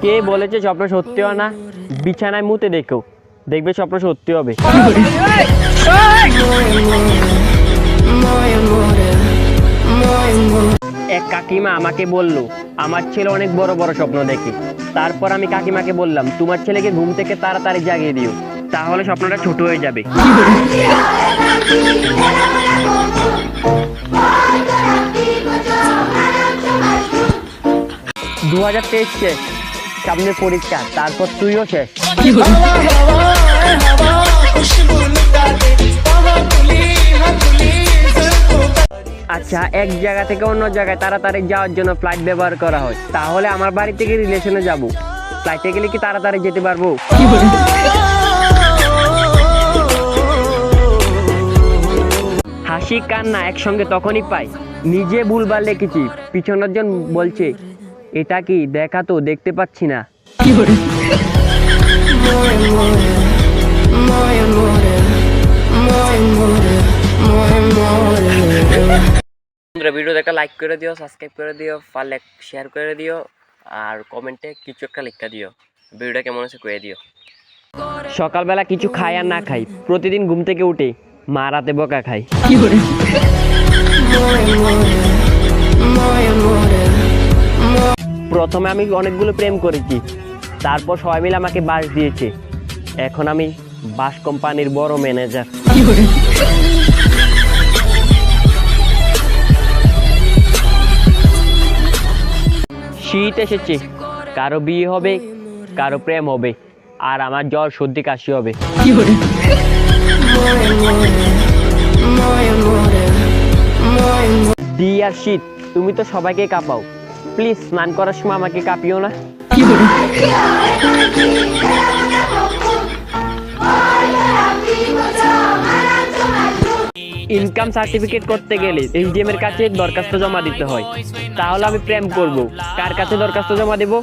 কে বলেছে স্বপ্ন সত্যি হয় না? বিছানায় মুতে দেখো, দেখবে স্বপ্ন সত্যি হবে। এক কাকিমা আমাকে বলল আমার ছেলে অনেক বড় বড় স্বপ্ন দেখে। তারপর আমি কাকিমাকে বললাম তোমার ছেলেকে ঘুম থেকে তাড়াতাড়ি জাগিয়ে দিও, তাহলে স্বপ্নটা ছোট হয়ে যাবে। 2023 শেষ, সামনে পরীক্ষা, তারপর তুইও শেষ। আচ্ছা, এক জায়গা থেকে অন্য জায়গায় তাড়াতাড়ি যাওয়ার জন্য ফ্লাইট ব্যবহার করা হয়, তাহলে আমার বাড়ি থেকে রিলেশনে যাব, ফ্লাইটে গেলে কি তাড়াতাড়ি যেতে পারবো? হাসি কান্না একসঙ্গে তখনই পাই, নিজে ভুলবার লিখেছি, পিছনের জন বলছে এটা কি দেখা তো দেখতে পাচ্ছি না। ভিডিও দেখা লাইক করে দিও, সাবস্ক্রাইব করে দিও, পারলে শেয়ার করে দিও, আর কমেন্টে কিছু একটা লিখে দিও, ভিডিওটা কেমন আছে কয়ে দিও। সকালবেলা কিছু খাই আর না খাই, প্রতিদিন ঘুম থেকে উঠে মা রাতে বকা খাই। প্রথমে আমি অনেকগুলো প্রেম করেছি, তারপর সবাই মিলে আমাকে বাস দিয়েছে, এখন আমি বাস কোম্পানির বড় ম্যানেজার। শীত এসেছে, কারো বিয়ে হবে, কারো প্রেম হবে, আর আমার জ্বর সর্দি কাশি হবে। ডিয়ার শীত, তুমি তো সবাইকে কাঁপাও, প্লিজ স্নান করার সময় আমাকে কাঁপিও না। ইনকাম সার্টিফিকেট করতে গেলে এসডিএম এর কাছে দরখাস্ত জমা দিতে হয়, তাহলে আমি প্রেম করব, কার কাছে দরখাস্ত জমা দেব?